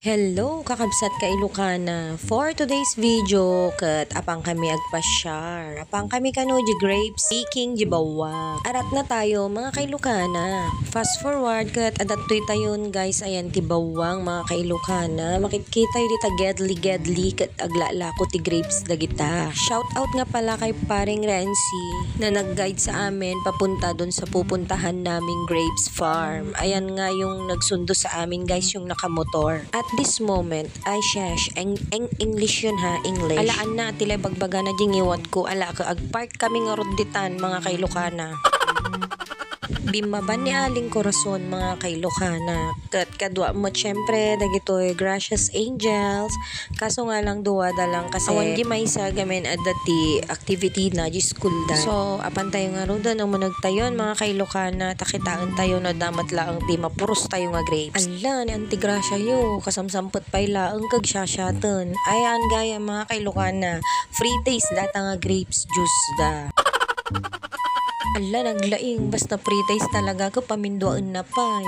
Hello, kakabsat ka Ilocana. For today's video, kat apang kami agpasyar. Apang kami kanuji grapes, seeking jibawa. Arat na tayo mga kailokana. Fast forward, kat adatoy tayon guys, ayan tibawang mga kailokana. Makikita yun dita gedli, kat aglala ko ti grapes dagita. Shout out nga pala kay paring Renzi na nag-guide sa amin papunta dun sa pupuntahan naming grapes farm. Ayan nga yung nagsundo sa amin guys, yung nakamotor. At this moment, ay shesh, English yun ha, English. Alaan na, tilay bagbaga na ding iwat ko, ala ka, agpark kami nga roditan, mga kailokana. Bimaban ni Aling Corazon mga kailokana. Kat kadwa mo syempre dagitoy gracious angels. Kaso nga lang duwa da lang kasi awan di may isa gamen adati activity na di school da. So apan tayo nga roda nang managtayon mga kailokana takitaan tayo na damat laang di mapuros tayo nga grapes. Ala ni Auntie Gracia yo kasamsampot pay laang kag syasyatan. Ayan gaya mga kailokana. Free taste data nga grapes juice da. Ala, naglaing. Basta pre-taste talaga ko, paminduan na pa.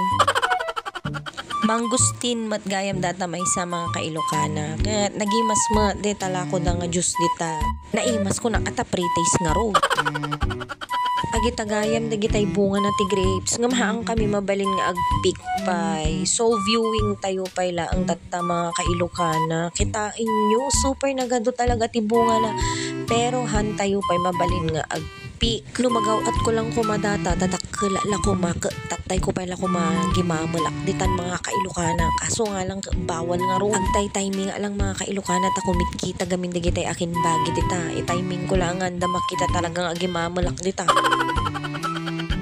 Mangustin mat gayam data may sa mga kailokana. Kaya nagimas mat, de talako da nga juice dita. Naimas ko na kata pre-taste nga ro. Agita gayam, dagitay bunga na ti grapes. Ngamahaan kami mabalin nga agpik pay. So viewing tayo pay laang data mga kailokana. Kitain nyo, super nagado talaga ti bunga na. Pero han tayo pay mabalin nga agpik. Lumagaw at ko lang kumadata tatakla la kumaka tatay ko pala kumagimamalak ditan mga kailokana kaso nga lang bawal nga ro agtay timing nga lang mga kailokana ta kumitkita gamin digitay akin bagi dita timing ko lang anda makita talagang agimamalak dita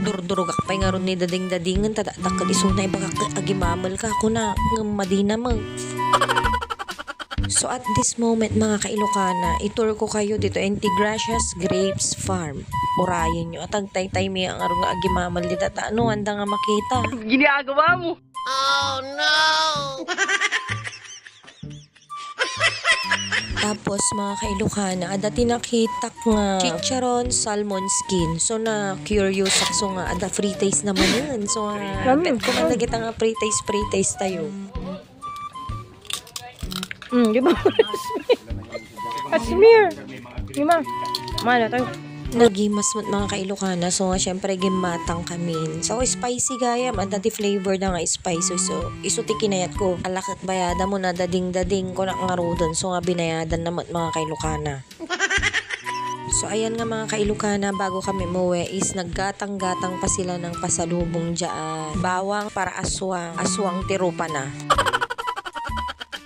durdurugak pay nga ron ni dading-dadingan tatatakal isunay baka agimamal ka ako na madina mo. So at this moment mga kailokana, itur ko kayo dito Auntie Gracia's Grapes Farm. Urayan nyo at agtay-tay may ang arong agimamal dito. Ano, handa nga makita. Ginagawa mo! Oh no! Tapos mga kailokana, ada tinakita nga chicharon salmon skin. So na curious ako nga, ada free taste naman yun. So bet ko man kita nga free taste tayo. Di ba? Asmir! Di ba? Mana tayo. Nagimas mo mga kailokana. So nga syempre gimatang kami. So spicy gaya. Dati flavor na nga spicy. So isuti kinayat ko. Alakit bayada mo na dading-dading ko na nga rodon. So nga binayadan naman mga kailokana. So ayan nga mga kailokana, bago kami muwi is naggatang-gatang pa sila ng pasalubong dyan. Bawang para aswang. Aswang tirupa na.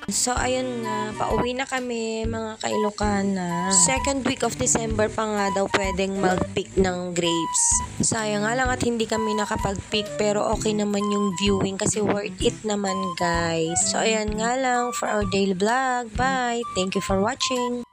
So, ayun nga, pauwi na kami mga kailokana. Second week of December pa nga daw pwedeng mag-pick ng grapes. Sayang nga lang at hindi kami nakapag-pick pero okay naman yung viewing kasi worth it naman guys. So, ayan nga lang for our daily vlog. Bye! Thank you for watching!